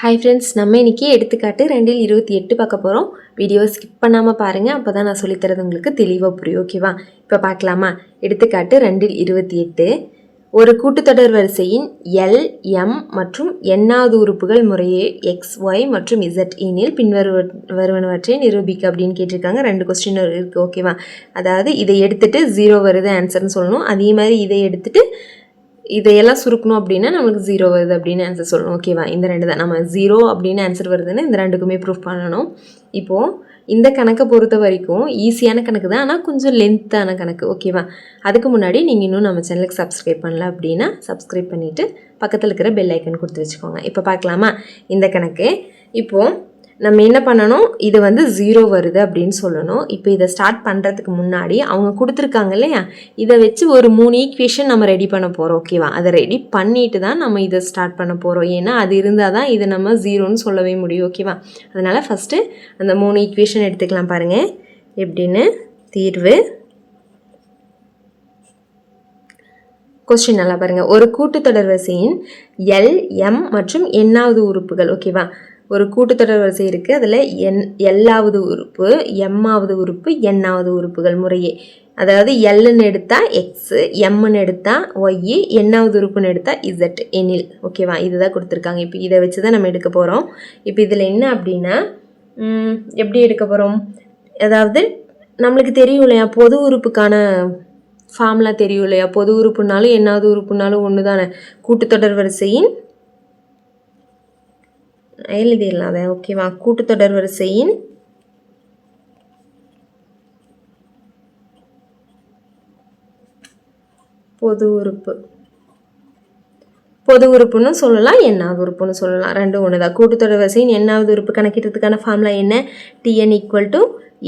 Hi friends, நம்ம இன்றைக்கி எடுத்துக்காட்டு 2/28 பார்க்க போகிறோம். வீடியோ ஸ்கிப் பண்ணாமல் பாருங்கள், அப்போ தான் நான் சொல்லித்தரது உங்களுக்கு தெளிவாக புரியும். ஓகேவா? இப்போ பார்க்கலாமா? எடுத்துக்காட்டு 2/28. ஒரு கூட்டுத்தொடர் வரிசையின் L, M மற்றும் n-வது உறுப்புகள் முறையே x, y மற்றும் z எனில் பின்வருவனவற்றை நிரூபிக்க அப்படின்னு கேட்டிருக்காங்க. 2 கொஸ்டின் இருக்குது. ஓகேவா? அதாவது இதை எடுத்துகிட்டு 0 வருது ஆன்சர்னு சொல்லணும். அதே மாதிரி இதை எடுத்துகிட்டு இதையெல்லாம் சுருக்கணும் அப்படின்னா நமக்கு 0 வருது அப்படின்னு ஆன்சர் சொல்லணும். ஓகேவா? இந்த 2 தான். நம்ம 0 அப்படின்னு ஆன்சர் வருதுன்னு இந்த 2க்குமே ப்ரூஃப் பண்ணணும். இப்போது இந்த கணக்கை பொறுத்த வரைக்கும் ஈஸியான கணக்கு தான், ஆனால் கொஞ்சம் லென்த்தான கணக்கு. ஓகேவா? அதுக்கு முன்னாடி நீங்கள் இன்னும் நம்ம சேனலுக்கு சப்ஸ்கிரைப் பண்ணல அப்படின்னா சப்ஸ்கிரைப் பண்ணிவிட்டு பக்கத்தில் இருக்கிற பெல் ஐக்கன் கொடுத்து வச்சுக்கோங்க. இப்போ பார்க்கலாமா இந்த கணக்கு? இப்போது நம்ம என்ன பண்ணணும், இது 0 வருது அப்படின்னு சொல்லணும். இப்போ இதை ஸ்டார்ட் பண்ணுறதுக்கு முன்னாடி அவங்க கொடுத்துருக்காங்க இல்லையா, இதை வச்சு ஒரு 3 ஈக்குவேஷன் நம்ம ரெடி பண்ண போகிறோம். ஓகேவா? அதை ரெடி பண்ணிட்டு தான் நம்ம இதை ஸ்டார்ட் பண்ண போகிறோம். ஏன்னா அது இருந்தால் தான் இதை நம்ம 0ன்னு சொல்லவே முடியும். ஓகேவா? அதனால் ஃபஸ்ட்டு அந்த 3 ஈக்குவேஷன் எடுத்துக்கலாம். பாருங்கள் எப்படின்னு. தீர்வு. கொஸ்டின் நல்லா பாருங்கள். ஒரு கூட்டுத்தொடர் வரிசையின் L, M மற்றும் n-வது உறுப்புகள். ஓகேவா? ஒரு கூட்டுத்தொடர் வரிசை இருக்குது. அதில் L-வது உறுப்பு, M-வது உறுப்பு, n-வது உறுப்புகள் முறையே. அதாவது Lன்னு எடுத்தால் X, Mன்னு எடுத்தால் Y, n-வது உறுப்புன்னு எடுத்தால் Z எனில். ஓகேவா? இதுதான் கொடுத்துருக்காங்க. இப்போ இதை வச்சு தான் நம்ம எடுக்க போகிறோம். இப்போ இதில் என்ன அப்படின்னா எப்படி எடுக்க போகிறோம், அதாவது நம்மளுக்கு தெரியும் இல்லையா, பொது உறுப்புக்கான ஃபார்முலா தெரியும் இல்லையா. பொது உறுப்புனாலும் n-வது உறுப்புனாலும் ஒன்று தானே. கூட்டுத்தொடர் வரிசையின் எழுதிடலாம் அதை. ஓகேவா? கூட்டுத்தொடர் வரிசையின் பொது உறுப்புன்னு சொல்லலாம், n-வது உறுப்புன்னு சொல்லலாம். ரெண்டும் ஒன்று தான். கூட்டுத்தொடர் வரிசையின் n-வது உறுப்பு கணக்கிட்டதுக்கான ஃபார்முலா என்ன? Tn =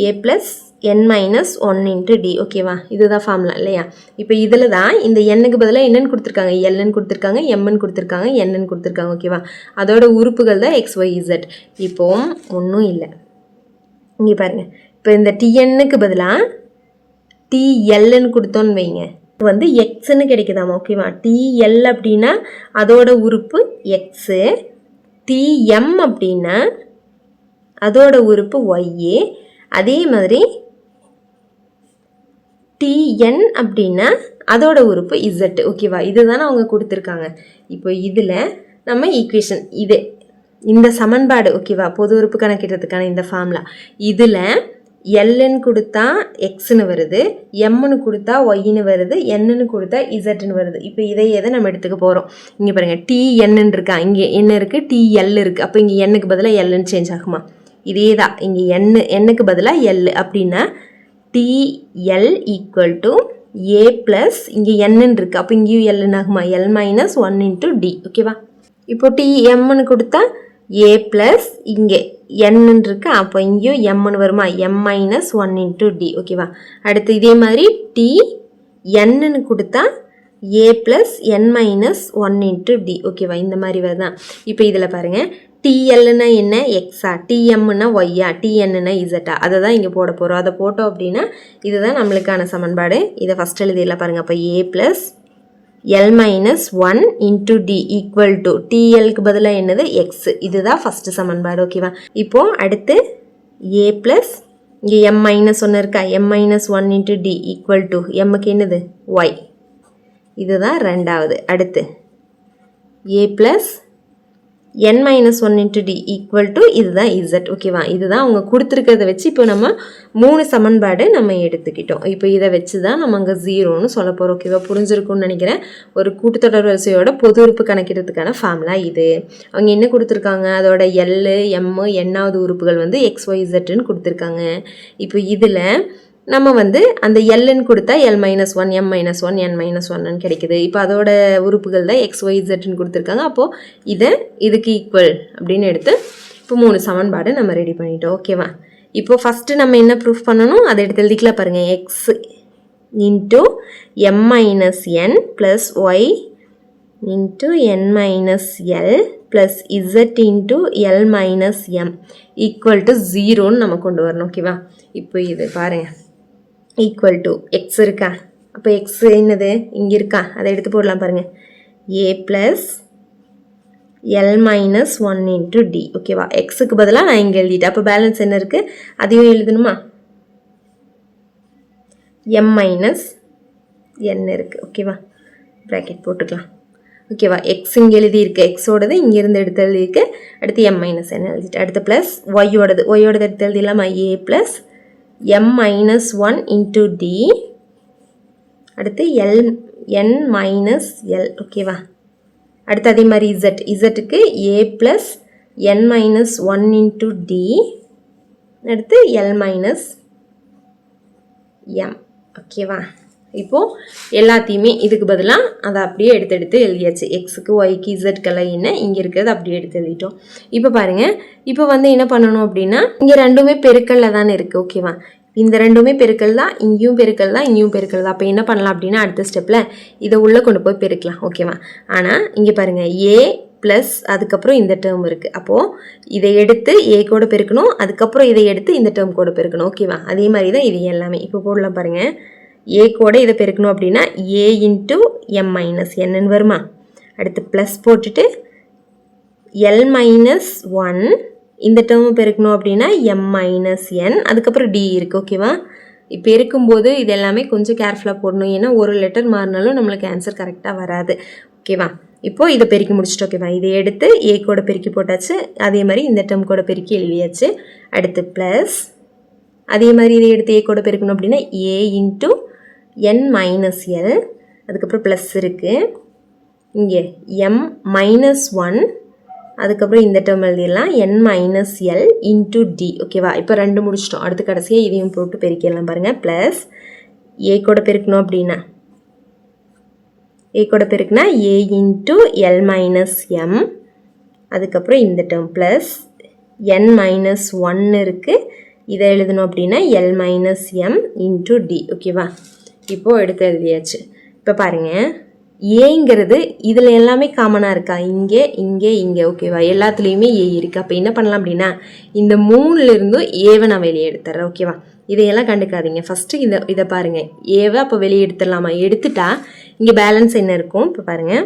a + n-1 × d. ஓகேவா? இதுதான் ஃபார்முலா இல்லையா? இப்போ இதில் தான் இந்த n-க்கு பதிலாக என்னன்னு கொடுத்துருக்காங்க, Lன்னு கொடுத்துருக்காங்க, Mன்னு கொடுத்துருக்காங்க, Nன்னு கொடுத்துருக்காங்க. ஓகேவா? அதோட உறுப்புகள் தான் x, y, z. இப்போ ஒன்றும் இல்லை, இங்கே பாருங்கள். இப்போ இந்த Tnக்கு பதிலாக TLன்னு கொடுத்தோன்னு வைங்க, எக்ஸ்ன்னு கிடைக்குதாமா. ஓகேவா? TL அப்படின்னா அதோட உறுப்பு எக்ஸு, TM அப்படின்னா அதோட உறுப்பு ஒய்ஏ, அதே மாதிரி TN அப்படின்னா அதோட உறுப்பு Z. ஓகேவா? இதுதானே அவங்க கொடுத்துருக்காங்க. இப்போ இதில் நம்ம ஈக்குவேஷன் இந்த சமன்பாடு. ஓகேவா? பொது உறுப்பு கணக்கிடுறதுக்கான இந்த ஃபார்முலா. இதில் Lன்னு கொடுத்தா எக்ஸ்ன்னு வருது, Mன்னு கொடுத்தா ஒய்ன்னு வருது, Nன்னு கொடுத்தா இசட்னு வருது. இப்போ இதை நம்ம எடுத்துக்க போகிறோம். இங்கே பாருங்கள், TN இருக்கா, இங்கே என்ன இருக்குது, TL இருக்குது. அப்போ இங்கே Nக்கு பதிலாக Lன்னு சேஞ்ச் ஆகுமா? இதே தான். இங்கே Nக்கு பதிலாக L அப்படின்னா TL = a + இங்கே Nன்னு இருக்குது, அப்போ இங்கேயும் Lன்னு ஆகுமா? L - 1 × d. ஓகேவா? இப்போ TMன்னு கொடுத்தா a + இங்கே Nன்னு இருக்குது, அப்போ இங்கேயும் Mன்னு வருமா? M - 1 × d. ஓகேவா? அடுத்து இதே மாதிரி TNன்னு கொடுத்தா a + n - 1 × d. ஓகேவா? இந்த மாதிரி வருதான். இப்போ இதில் பாருங்கள், TLன்னா என்ன, எக்ஸா, TMன்னா ஒய்யா, TNன்னா இசட்டா, அதை தான் இங்கே போட போகிறோம். அதை போட்டோம் அப்படின்னா இதுதான் நம்மளுக்கான சமன்பாடு. இதை ஃபஸ்ட் எழுதிடலாம். பாருங்கள். அப்போ a + L - 1 × d = TLக்கு பதிலாக என்னது, எக்ஸ். இதுதான் ஃபஸ்ட்டு சமன்பாடு. ஓகேவா? இப்போது அடுத்து a + இங்கே M - 1 இருக்கா, M - 1 × d = Mக்கு என்னது, y. இதுதான் ரெண்டாவது. அடுத்து a + n - 1 × d = இதுதான் Z. ஓகேவா? இதுதான் அவங்க கொடுத்துருக்கிறத வச்சு இப்போ நம்ம 3 சமன்பாடு நம்ம எடுத்துக்கிட்டோம். இப்போ இதை வச்சு தான் நம்ம அங்கே 0ன்னு சொல்ல போகிறோம். ஓகேவா? புரிஞ்சிருக்கும்னு நினைக்கிறேன். ஒரு கூட்டுத்தொடர் வரிசையோட பொது உறுப்பு கணக்கிடுறதுக்கான ஃபார்முலா இது. அவங்க என்ன கொடுத்துருக்காங்க, அதோட L, M, n-வது உறுப்புகள் x, y, zன்னு கொடுத்துருக்காங்க. இப்போ இதில் நம்ம அந்த Lன்னு கொடுத்தா L - 1, M - 1, N - 1ன்னு கிடைக்குது. இப்போ அதோட உறுப்புகள் தான் x, y, zன்னு கொடுத்துருக்காங்க. அப்போது இதுக்கு ஈக்குவல் அப்படின்னு எடுத்து இப்போ 3 சமன்பாடு நம்ம ரெடி பண்ணிட்டோம். ஓகேவா? இப்போ ஃபஸ்ட்டு நம்ம என்ன ப்ரூஃப் பண்ணணும், அதை எடுத்து எழுதிக்கலாம். பாருங்கள். x × M - n + y × n - L + z × L - M = 0ன்னு நம்ம கொண்டு வரணும். ஓகேவா? இப்போ இது பாருங்கள், = x இருக்கா, அப்போ x என்னது, இங்கே இருக்கா, அதை எடுத்து போடலாம். பாருங்கள். a + L minus one into D ஓகேவா. எக்ஸுக்கு பதிலாக நான் இங்கே எழுதிட்டேன். அப்போ பேலன்ஸ் என்ன இருக்குது, அதையும் எழுதணுமா. எம் மைனஸ் என் இருக்குது ஓகேவா. ப்ராக்கெட் போட்டுக்கலாம் ஓகேவா. எக்ஸ் இங்கே எழுதியிருக்கு, எக்ஸோடது இங்கேருந்து எடுத்து எழுதியிருக்கு. அடுத்து எம் மைனஸ் என் எழுதிட்டு அடுத்து ப்ளஸ் ஒய்யோடது எடுத்து எழுதிடலாமா. A plus M minus one into T அடுத்து என் மைனஸ் எல் ஓகேவா. அடுத்து அதே மாதிரி இசட்டுக்கு A plus N minus one into T அடுத்து எல் மைனஸ் எம் ஓகேவா. இப்போது எல்லாத்தையுமே இதுக்கு பதிலாக அதை அப்படியே எடுத்து எழுதியாச்சு. எக்ஸுக்கு ஒய்க்கு இசட்கெல்லாம் என்ன இங்கே இருக்கிறது அப்படியே எடுத்து எழுதிட்டோம். இப்போ பாருங்கள், இப்போ என்ன பண்ணணும் அப்படின்னா இங்கே ரெண்டுமே பெருக்கல்ல தானே இருக்குது ஓகேவா. இந்த ரெண்டுமே பெருக்கல் தான், இங்கேயும் பெருக்கல் தான், இங்கேயும் பெருக்கல் தான். அப்போ என்ன பண்ணலாம் அப்படின்னா அடுத்த ஸ்டெப்பில் இதை உள்ளே கொண்டு போய் பெருக்கலாம் ஓகேவா. ஆனால் இங்கே பாருங்கள், ஏ ப்ளஸ் அதுக்கப்புறம் இந்த டேர்ம் இருக்குது. அப்போது இதை எடுத்து ஏ கூட பெருக்கணும், அதுக்கப்புறம் இதை எடுத்து இந்த டேர்ம் கூட பெருக்கணும் ஓகேவா. அதே மாதிரி தான் இது எல்லாமே. இப்போ போடலாம் பாருங்கள், ஏ கூட இதை பெருக்கணும் அப்படின்னா ஏ இன்ட்டு எம் மைனஸ் என்னன்னு வருமா. அடுத்து ப்ளஸ் போட்டுட்டு எல் மைனஸ் ஒன் இந்த டேர்ம் பெருக்கணும் அப்படின்னா எம் மைனஸ் என் அதுக்கப்புறம் டி இருக்குது ஓகேவா. இப்போ இருக்கும்போது இது எல்லாமே கொஞ்சம் கேர்ஃபுல்லாக போடணும், ஏன்னா ஒரு லெட்டர் மாறினாலும் நம்மளுக்கு ஆன்சர் கரெக்டாக வராது ஓகேவா. இப்போது இதை பெருக்கி முடிச்சுட்டு ஓகேவா. இதை எடுத்து ஏ கூட பெருக்கி போட்டாச்சு, அதே மாதிரி இந்த டேர்ம் கூட பெருக்கி எழுதியாச்சு. அடுத்து ப்ளஸ் அதே மாதிரி இதை எடுத்து ஏ கூட பெருக்கணும் அப்படின்னா A into N minus L அதுக்கப்புறம் ப்ளஸ் இருக்குது, இங்கே எம் மைனஸ் ஒன் அதுக்கப்புறம் இந்த டேர்ம் எழுதிடலாம் என் மைனஸ் எல் இன்ட்டு டி ஓகேவா. இப்போ ரெண்டு முடிச்சிட்டோம். அடுத்து கடைசியாக இதையும் போட்டு பெருக்கிடலாம் பாருங்கள். ப்ளஸ் ஏ கூட பெருக்கணும் அப்படின்னா ஏ கூட பெருக்குனா A into L minus M அதுக்கப்புறம் இந்த term plus N minus one இருக்குது, இதை எழுதணும் அப்படின்னா L minus M into D ஓகேவா. இப்போது எடுத்து எழுதியாச்சு. இப்போ பாருங்கள், ஏங்கிறது இதில் எல்லாமே காமனாக இருக்கா, இங்கே இங்கே இங்கே ஓகேவா. எல்லாத்துலேயுமே ஏ இருக்குது. அப்போ என்ன பண்ணலாம் அப்படின்னா இந்த மூணுலேருந்தும் ஏவை நான் வெளியே எடுத்துட்றேன் ஓகேவா. இதையெல்லாம் கண்டுக்காதீங்க. ஃபஸ்ட்டு இதை பாருங்கள், ஏவை அப்போ வெளியே எடுத்துடலாமா. எடுத்துட்டா இங்கே பேலன்ஸ் என்ன இருக்கும். இப்போ பாருங்கள்,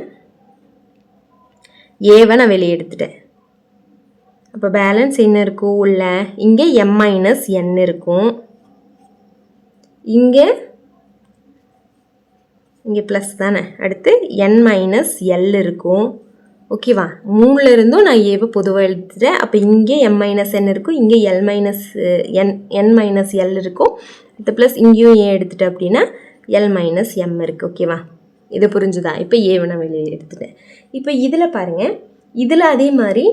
ஏவை நான் வெளியே எடுத்துட்டேன். அப்போ பேலன்ஸ் என்ன இருக்கும் உள்ள, இங்கே எம் மைனஸ் என் இருக்கும், இங்கே ப்ளஸ் தானே. அடுத்து என் மைனஸ் எல் இருக்கும் ஓகேவா. மூணுலேருந்தும் நான் ஏவை பொதுவாக எழுதிட்டேன். அப்போ இங்கே எம் மைனஸ் என் இருக்கும், இங்கே L minus n minus L இருக்கும். அடுத்து ப்ளஸ் இங்கேயும் ஏ எடுத்துட்டேன் அப்படின்னா எல் மைனஸ் எம் இருக்குது ஓகேவா. இது புரிஞ்சுதா. இப்போ ஏவை நான் வெளியே எடுத்துட்டேன். இப்போ இதில் பாருங்கள், இதில் அதே மாதிரி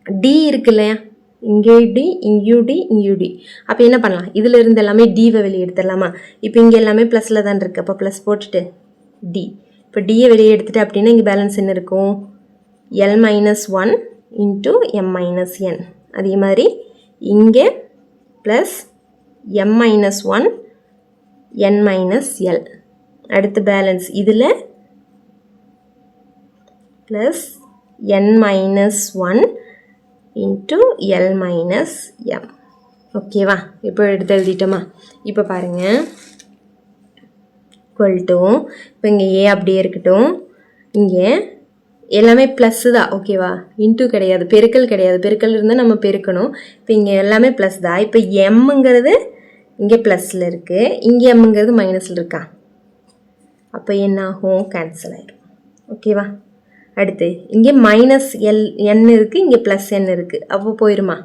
டி இருக்கு இல்லையா, இங்கே டி இங்கேயும் டி இங்கேயும் டி. அப்போ என்ன பண்ணலாம், இதில் இருந்து எல்லாமே டிவை வெளியே எடுத்துடலாமா. இப்போ இங்கே எல்லாமே ப்ளஸில் தான் இருக்குது. அப்போ ப்ளஸ் போட்டுட்டு டி. இப்போ டியை வெளியே எடுத்துட்டு அப்படின்னா இங்கே பேலன்ஸ் என்ன இருக்கும், L minus one into M minus N. அதே மாதிரி இங்கே plus M minus one N minus L. அடுத்து பேலன்ஸ் இதில் plus N minus one into L minus M ஓகேவா. இப்போ எடுத்து எழுதிட்டோமா. இப்போ பாருங்கள், கொல்ட்டும் இப்போ இங்கே ஏ அப்படியே இருக்கட்டும், இங்கே எல்லாமே ப்ளஸ்ஸு தான் ஓகேவா. இன்ட்டு கிடையாது, பெருக்கல் கிடையாது. பெருக்கல் இருந்தால் நம்ம பெருக்கணும். இப்போ இங்கே எல்லாமே ப்ளஸ் தான். இப்போ எம்ங்கிறது இங்கே ப்ளஸில் இருக்குது, இங்கே எம்ங்கிறது மைனஸில் இருக்கா. அப்போ என்ன ஆகும், கேன்சல் ஆகிடும் ஓகேவா. அடுத்து இங்கே மைனஸ் என் இருக்குது, இங்கே ப்ளஸ் என் இருக்குது, அப்போ போயிடுமா.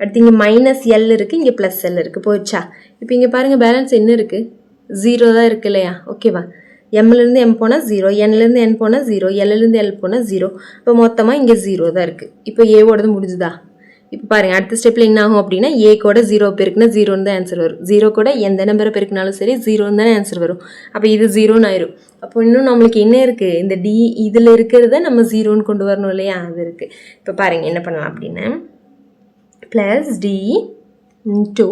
அடுத்து இங்கே மைனஸ் எல் இருக்குது, இங்கே ப்ளஸ் எல் இருக்குது, போயிடுச்சா. இப்போ இங்கே பாருங்கள் பேலன்ஸ் என்ன இருக்குது, ஜீரோ தான் இருக்குது இல்லையா ஓகேவா. எம்லேருந்து எம் போனால் ஜீரோ, என்லேருந்து என் போனால் ஜீரோ, எல்லேருந்து எல் போனால் ஜீரோ. இப்போ மொத்தமாக இங்கே ஜீரோ தான் இருக்குது. இப்போ ஏவோடது முடிஞ்சுதா. இப்போ பாருங்கள், அடுத்த ஸ்டெப்பில் என்ன ஆகும் அப்படின்னா ஏ கூட ஜீரோ பெருக்குன்னா ஜீரோன்னு தான் ஆன்சர் வரும். ஜீரோ கூட எந்த நம்பரை பெருக்கினாலும் சரி ஜீரோன்னு தானே ஆன்சர் வரும். அப்போ இது ஜீரோன்னு ஆயிரும். அப்போ இன்னும் நம்மளுக்கு என்ன இருக்குது, இந்த டி இதில் இருக்கிறத நம்ம ஜீரோன்னு கொண்டு வரணும் இல்லையா, அது இருக்குது. இப்போ பாருங்கள் என்ன பண்ணலாம் அப்படின்னா ப்ளஸ் டி இன்ட்டு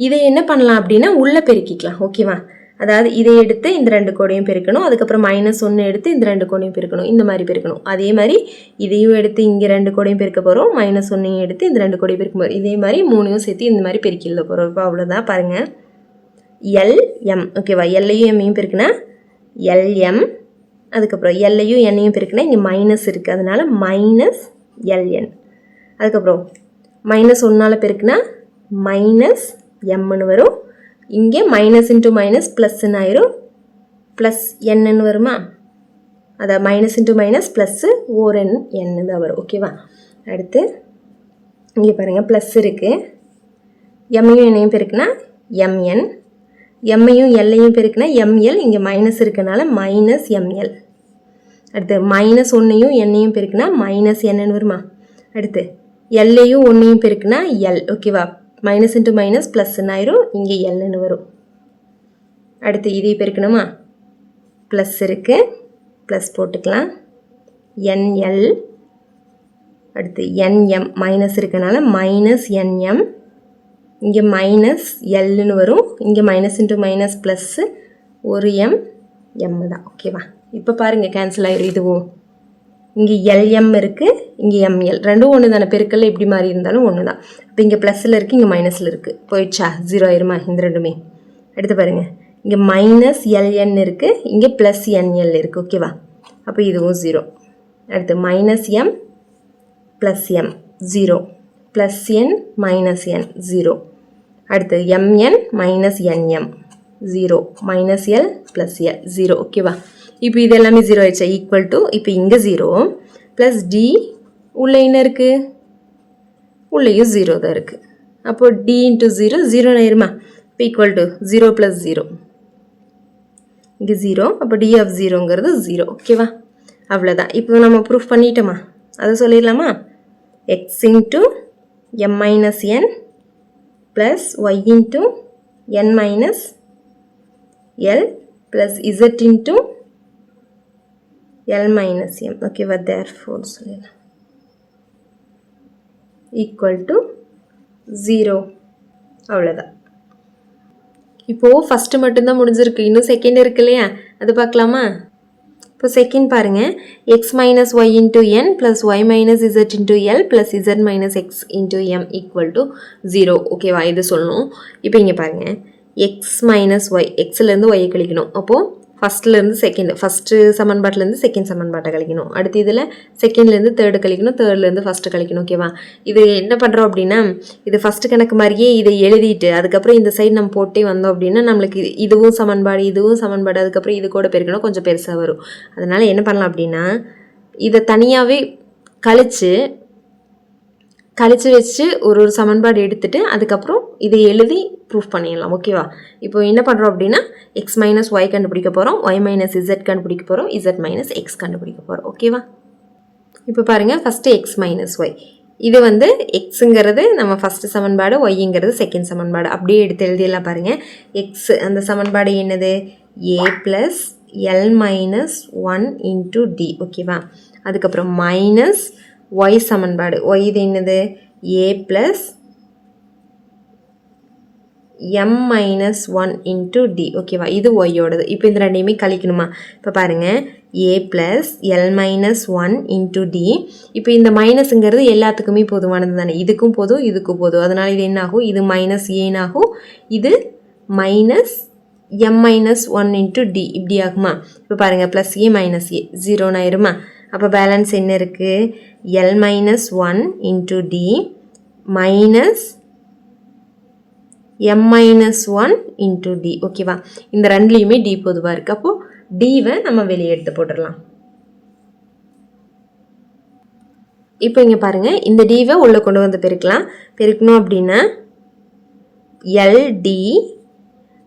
இதை என்ன பண்ணலாம் அப்படின்னா உள்ளே பெருக்கிக்கலாம் ஓகேவா. அதாவது இதை எடுத்து இந்த ரெண்டு கோடையும் பெருக்கணும், அதுக்கப்புறம் மைனஸ் ஒன்று எடுத்து இந்த ரெண்டு கோடையும் பெருக்கணும், இந்த மாதிரி பெருக்கணும். அதே மாதிரி இதையும் எடுத்து இங்கே ரெண்டு கோடையும் பெருக்க போகிறோம், மைனஸ் ஒன்றையும் எடுத்து இந்த ரெண்டு கோடையும் பெருக்க போகிறோம். இதே மாதிரி மூணையும் சேர்த்து இந்த மாதிரி பெருக்கி எழுத போகிறோம். இப்போ அவ்வளோதான் பாருங்கள், எல்எம் ஓகேவா. எல்லையும் எம்மையும் பெருக்குனா எல்எம் அதுக்கப்புறம் எல்லையும் எண்ணையும் பெருக்குனா இங்கே மைனஸ் இருக்குது, அதனால் மைனஸ் எல்என். அதுக்கப்புறம் மைனஸ் ஒன்றால் பெருக்குனா மைனஸ் எம்னு வரும். இங்கே மைனஸ் இன்ட்டு மைனஸ் ப்ளஸ்ன்னு ஆயிரும், ப்ளஸ் என்னன்னு வருமா, அதை மைனஸ் இன்ட்டு மைனஸ் ப்ளஸ்ஸு ஓரன் என்னு தான் வரும். ஓகேவா. அடுத்து இங்கே பாருங்கள் ப்ளஸ் இருக்குது, எம்மையும் என்னையும் பெருக்குனா எம்என், எம்மையும் எல்லையும் பெருக்குனா எம்எல், இங்கே மைனஸ் இருக்கனால மைனஸ் எம்எல். அடுத்து மைனஸ் ஒன்றையும் எண்ணையும் பெருக்குனா மைனஸ் என்னன்னு வருமா. அடுத்து எல்லையும் ஒன்றையும் பெருக்குனா எல். ஓகேவா. மைனஸ் இன்ட்டு மைனஸ் ப்ளஸ்ன்னு ஆயிரும், இங்கே எல்லுன்னு வரும். அடுத்து இதை பெருக்கணுமா, ப்ளஸ் இருக்குது, ப்ளஸ் போட்டுக்கலாம், என்எல். அடுத்து என்எம் மைனஸ் இருக்கனால மைனஸ் என்எம், இங்கே மைனஸ் எல்லுன்னு வரும், இங்கே மைனஸ் இன்ட்டு மைனஸ் ப்ளஸ்ஸு ஒரு எம் தான். ஓகேவா. இப்போ பாருங்கள் கேன்சல் ஆயிரும். இதுவும் இங்கே எல்எம் இருக்குது, இங்கே எம்எல், ரெண்டும் ஒன்று தானே, பெருக்கல்ல எப்படி மாறி இருந்தாலும் ஒன்று தான். இப்போ இங்கே ப்ளஸில் இருக்குது, இங்கே மைனஸில் இருக்குது, போயிடுச்சா, 0 ஆயிருமா இந்த ரெண்டுமே. அடுத்து பாருங்கள் இங்கே மைனஸ் எல்என் இருக்குது, இங்கே ப்ளஸ் என்எல் இருக்குது. ஓகேவா. அப்போ இதுவும் 0. அடுத்து minus M plus M 0, plus N minus N 0. அடுத்து M N minus N M 0, minus L plus L 0. ஓகேவா. இப்போ இது எல்லாமே 0 ஆயிடுச்சா, ஈக்குவல் டு இப்போ இங்கே 0 ப்ளஸ் டி உள்ளே என்ன இருக்குது, உள்ளேயும் 0 தான் இருக்குது. அப்போது டி இன்ட்டு 0 0 ஆயிருமா. இப்போ ஈக்குவல் டு 0 ப்ளஸ் 0, இங்கே 0, அப்போ டி ஆஃப் 0ங்கிறது 0. ஓகேவா. அவ்வளோதான். இப்போ நம்ம ப்ரூஃப் பண்ணிட்டோமா, அதை சொல்லிடலாமா. X into M minus N plus Y into N minus L plus Z into L minus M. ஓகேவா. therefore சொல்லலாம் ஈக்குவல் டு 0. அவ்வளோதான். இப்போது ஃபஸ்ட்டு மட்டும்தான் முடிஞ்சிருக்கு, இன்னும் செகண்ட் இருக்கு இல்லையா, அது பார்க்கலாமா. இப்போ செகண்ட் பாருங்கள், X minus Y into N plus Y minus Z into L plus Z minus X into M equal to 0. ஓகேவா. இது சொல்லணும். இப்போ இங்கே பாருங்கள், எக்ஸ் மைனஸ் ஒய், எக்ஸ்லேருந்து ஒய்யை கழிக்கணும். அப்போது ஃபஸ்ட்லேருந்து செகண்ட், ஃபஸ்ட்டு சமன்பாட்டிலேருந்து செகண்ட் சமன்பாட்டை கழிக்கணும். அடுத்து இதில் செகண்ட்லேருந்து தேர்டு கழிக்கணும், தேர்ட்லேருந்து ஃபஸ்ட்டு கழிக்கணும். ஓகேவா. இது என்ன பண்ணுறோம் அப்படின்னா, இது ஃபஸ்ட்டு கணக்கு மாதிரியே இதை எழுதிட்டு அதுக்கப்புறம் இந்த சைடு நம்ம போட்டே வந்தோம் அப்படின்னா நம்மளுக்கு இதுவும் சமன்பாடு இதுவும் சமன்பாடு, அதுக்கப்புறம் இது கூட பெருக்கணும், கொஞ்சம் பெருசாக வரும். அதனால் என்ன பண்ணலாம் அப்படின்னா, இதை தனியாகவே கழிச்சு வச்சு ஒரு சமன்பாடு எடுத்துகிட்டு அதுக்கப்புறம் இதை எழுதி ப்ரூஃப் பண்ணிடலாம். ஓகேவா. இப்போ என்ன பண்ணுறோம் அப்படின்னா, எக்ஸ் மைனஸ் ஒய் கண்டுபிடிக்க போகிறோம், ஒய் மைனஸ் இசட் கண்டுபிடிக்க போகிறோம், இசட் மைனஸ் எக்ஸ் கண்டுபிடிக்க போகிறோம். ஓகேவா. இப்போ பாருங்கள், ஃபஸ்ட்டு எக்ஸ் மைனஸ் ஒய், இது வந்து எக்ஸுங்கிறது நம்ம ஃபஸ்ட்டு சமன்பாடு, ஒய்ங்கிறது செகண்ட் சமன்பாடு. அப்படியே எடுத்து எழுதியெல்லாம் பாருங்கள். எக்ஸ் அந்த சமன்பாடு என்னது, A plus L minus 1 into D. ஓகேவா. அதுக்கப்புறம் மைனஸ் ஒய் சமன்பாடு, ஒய் இது என்னது, A plus M minus 1 into D. ஓகேவா. இது ஒய்யோடது. இப்போ இந்த ரெண்டையுமே கழிக்கணுமா. இப்போ பாருங்கள், A plus L minus 1 into D. இப்போ இந்த மைனஸுங்கிறது எல்லாத்துக்குமே பொதுவானது தானே, இதுக்கும் போதும் இதுக்கும் போதும், அதனால் இது என்ன ஆகும், இது மைனஸ் ஏனாகும், இது minus M minus 1 into D இப்படி ஆகுமா. இப்போ பாருங்கள், ப்ளஸ் ஏ மைனஸ் ஏ 0 ஆயிருமா. அப்போ பேலன்ஸ் என்ன இருக்குது, L minus 1 into D minus M minus 1 into D. ஓகேவா. இந்த ரெண்டுலேயுமே டி பொதுவாக இருக்குது. அப்போது டிவை நம்ம வெளியே எடுத்து போட்டுடலாம். இப்போ இங்கே பாருங்கள், இந்த டிவை உள்ளே கொண்டு வந்து பெருக்கணும் அப்படின்னா எல்டி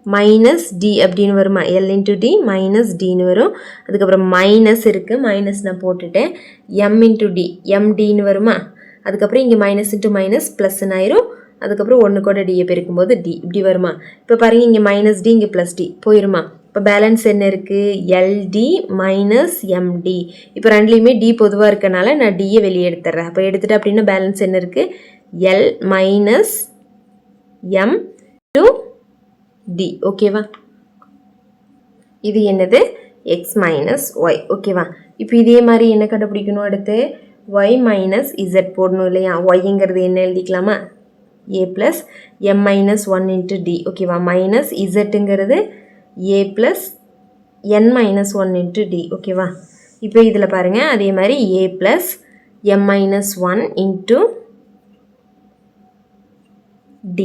மைனஸ் டி அப்படின்னு வருமா, எல் இன்ட்டு டி மைனஸ் டின்னு வரும். அதுக்கப்புறம் மைனஸ் இருக்குது, மைனஸ் நான் போட்டுட்டேன், எம் இன்ட்டு டி எம்டின்னு வருமா. அதுக்கப்புறம் இங்கே மைனஸ் இன்ட்டு மைனஸ் ப்ளஸ்ன்னு ஆயிரும். அதுக்கப்புறம் ஒன்று கூட டியை பெருக்கும்போது டி இப்படி வருமா. இப்போ பாருங்கள், இங்கே மைனஸ் டி இங்கே ப்ளஸ் டி போயிருமா. இப்போ பேலன்ஸ் என்ன இருக்குது, எல்டி மைனஸ் எம்டி. இப்போ ரெண்டுலேயுமே டி பொதுவாக இருக்கனால நான் டியை வெளியே எடுத்துட்றேன். அப்போ எடுத்துகிட்டு அப்படின்னா பேலன்ஸ் என்ன இருக்குது, L minus M to D. ஓகேவா. இது என்னது, எக்ஸ் மைனஸ் ஒய். ஓகேவா. இப்போ இதே மாதிரி என்ன கண்டுபிடிக்கணும், அடுத்து ஒய் மைனஸ் இசட் போடணும் இல்லையா. ஒய்ங்கிறது என்ன எழுதிக்கலாமா, A plus M minus 1 into D. ஓகேவா. மைனஸ் இசட்டுங்கிறது A plus n minus 1 into d ஓகேவா. இப்போ இதில் பாருங்கள் அதே மாதிரி a plus m minus 1 into d,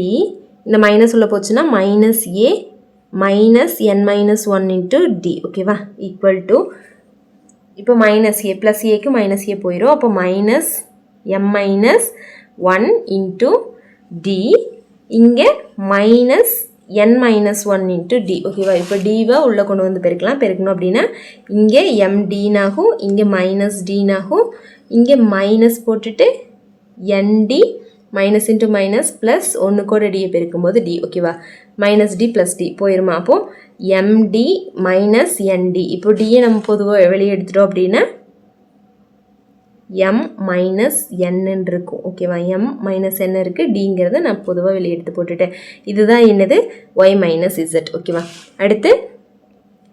இந்த மைனஸ் உள்ள போச்சுன்னா minus a minus n minus 1 into d ஓகேவா ஈக்குவல் டு, இப்போ மைனஸ் a ப்ளஸ் ஏக்கு மைனஸ் a போயிடும். அப்போ minus m minus 1 into d, இங்கே minus n minus 1 into d ஓகேவா. இப்போ dவை உள்ளே கொண்டு வந்து பெருக்கலாம். பெருக்கணும் அப்படின்னா இங்கே md நாகும், இங்கே மைனஸ் d நாகும், இங்கே மைனஸ் போட்டுட்டு nd minus into minus plus ஒன்று கூட டியை பெருக்கும்போது d ஓகேவா. மைனஸ் டி ப்ளஸ் டி போயிருமா. அப்போது md மைனஸ் nd. இப்போ டியை நம்ம பொதுவாக வெளியே எடுத்துட்டோம் அப்படின்னா m மைனஸ் n இருக்கும் ஓகேவா. m மைனஸ் n இருக்குது, டிங்கிறத நான் பொதுவாக வெளியே எடுத்து போட்டுட்டேன். இதுதான் என்னது y மைனஸ் z ஓகேவா. அடுத்து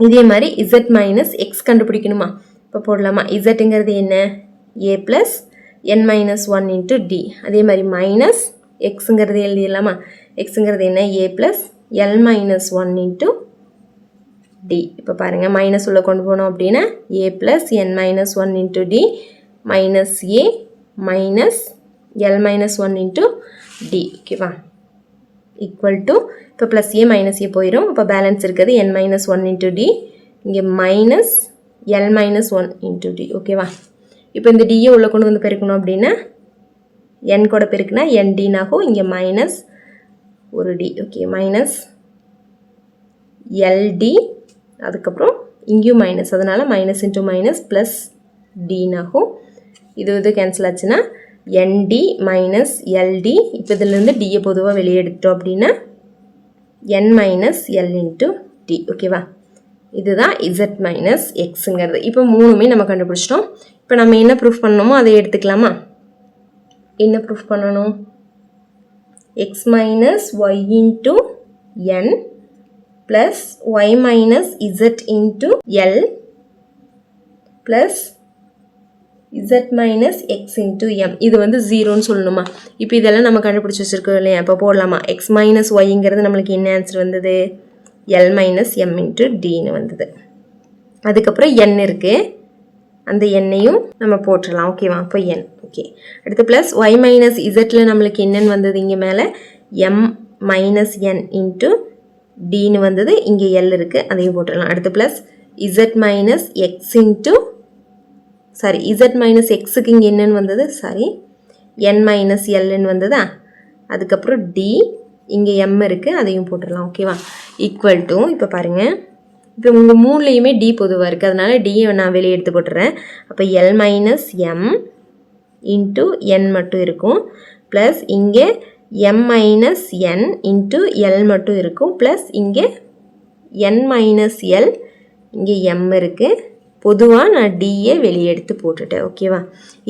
இதே மாதிரி z மைனஸ் எக்ஸ் கண்டுபிடிக்கணுமா. இப்போ போடலாமா. zங்கிறது என்ன a plus n minus 1 into t. அதே மாதிரி மைனஸ் எக்ஸுங்கிறது எழுதிடலாமா. எக்ஸுங்கிறது என்ன a plus l minus 1 into D. இப்போ பாருங்கள் மைனஸ் உள்ள கொண்டு போனோம் அப்படின்னா a plus n minus 1 into D minus a minus l minus 1 into D ஓகேவா ஈக்குவல் டு, இப்போ ப்ளஸ் a மைனஸ் a போயிடும். இப்போ பேலன்ஸ் இருக்கிறது n மைனஸ் 1 இன்ட்டு டி, இங்கே minus l minus 1 into D ஓகேவா. இப்போ இந்த டியை உள்ளே கொண்டு வந்து பெருக்கணும் அப்படின்னா n கூட பெருக்குனா ndனாகும், இங்கே மைனஸ் ஒரு டி ஓகே மைனஸ் எல்டி, அதுக்கப்புறம் இங்கேயும் மைனஸ், அதனால் மைனஸ் இன்ட்டு மைனஸ் ப்ளஸ் டினாகும். இது கேன்சல் ஆச்சுன்னா nd மைனஸ் எல்டி. இப்போ இதிலேருந்து டியை பொதுவாக வெளியே எடுத்துட்டோம் அப்படின்னா n minus l into D ஓகேவா. இதுதான் z மைனஸ் எக்ஸுங்கிறது. இப்போ மூணுமே நம்ம கண்டுபிடிச்சிட்டோம். இப்போ நம்ம என்ன ப்ரூஃப் பண்ணணுமோ அதை எடுத்துக்கலாமா. என்ன ப்ரூஃப் பண்ணணும். x minus y into n plus y minus z into l plus z minus X into M. இது வந்து ஜீரோன்னு சொல்லணுமா. இப்போ இதெல்லாம் நம்ம கண்டுபிடிச்சி வச்சுருக்கோம் இல்லையா. இப்போ போடலாமா. எக்ஸ் மைனஸ் ஒய்ங்கிறது நம்மளுக்கு என்ன ஆன்சர் வந்தது எல் மைனஸ் எம் இன்ட்டு டின்னு வந்தது. அதுக்கப்புறம் என் இருக்குது, அந்த எண்ணையும் நம்ம போட்டுடலாம் ஓகேவா. இப்போ என் ஓகே. அடுத்து ப்ளஸ் ஒய் மைனஸ் இசட்டில் நம்மளுக்கு என்னன்னு வந்தது, இங்கே மேலே எம் மைனஸ் என் இன்ட்டு டின்னு வந்தது, இங்கே எல் இருக்குது, அதையும் போட்டுடலாம். அடுத்து plus Z minus X into sorry Z minus எக்ஸுக்கு இங்கே என்னன்னு வந்தது என் மைனஸ் எல்லுன்னு வந்ததா. அதுக்கப்புறம் டி, இங்கே எம் இருக்குது, அதையும் போட்டுடலாம் ஓகேவா. ஈக்குவல் டு, இப்போ பாருங்கள் இப்போ உங்கள் மூணுலேயுமே டி பொதுவாக இருக்குது, அதனால் டியை நான் வெளியே எடுத்து போட்டுறேன். அப்போ L minus M into n மட்டும் இருக்கும், ப்ளஸ் இங்கே M minus n into L மட்டும் இருக்கும், ப்ளஸ் இங்கே என் மைனஸ் எல், இங்கே எம் இருக்குது. பொதுவாக நான் டிஏ வெளியே எடுத்து போட்டுட்டேன் ஓகேவா.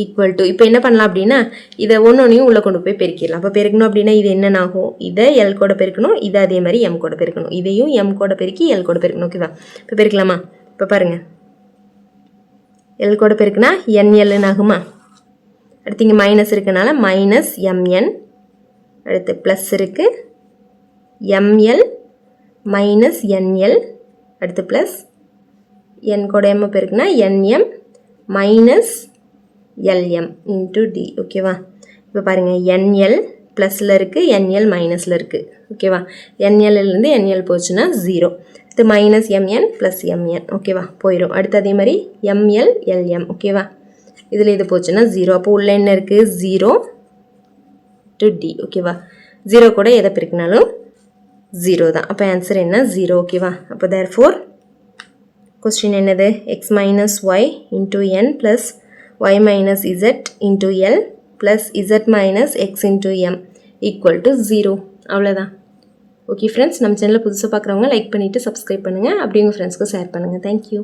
ஈக்குவல் டு, இப்போ என்ன பண்ணலாம் அப்படின்னா இதை ஒன்றொன்றையும் உள்ளே கொண்டு போய் பெருக்கிடலாம். அப்போ பெருக்கணும் அப்படின்னா இது என்னன்னாகும், இதை எல் கூட பெருக்கணும், இதை அதே மாதிரி எம் கூட பெருக்கணும், இதையும் எம் கூட பெருக்கி எல் கூட பெருக்கணும் ஓகேவா. இப்போ பெருக்கலாமா. இப்போ பாருங்கள் எல் கூட பெருக்குனா என்எல்னு ஆகுமா. அடுத்து இங்கே மைனஸ் இருக்கனால மைனஸ் எம்என், அடுத்து ப்ளஸ் இருக்குது எம்எல் மைனஸ் என்எல், அடுத்து ப்ளஸ் n கூட m பெருக்குனா nm minus l m into D ஓகேவா. இப்போ பாருங்கள் nl ப்ளஸில் இருக்குது, nl மைனஸில் இருக்குது ஓகேவா. nlலேருந்து nl போச்சுன்னா 0. அடுத்து மைனஸ் mn ப்ளஸ் mn ஓகேவா போயிடும். அடுத்து அதே மாதிரி ml lm ஓகேவா. இதில் இது போச்சுன்னா 0. அப்போ உள்ள என்ன இருக்குது 0 டு டி ஓகேவா. 0 கூட எதை பெருக்கினாலும் 0 தான். அப்போ ஆன்சர் என்ன 0 ஓகேவா. அப்போ தேர்ஃபோர் கொஸ்டின் என்னது x minus Y into N plus Y minus Z into L plus Z minus X into M equal to 0. அவ்வளோதான். ஓகே ஃப்ரெண்ட்ஸ், நம்ம சேனலில் புதுசாக பார்க்குறவங்க லைக் பண்ணிவிட்டு சப்ஸ்கிரைப் பண்ணுங்கள், அப்படி உங்கள் ஃப்ரெண்ட்ஸ்க்கு ஷேர் பண்ணுங்கள். தேங்க்யூ.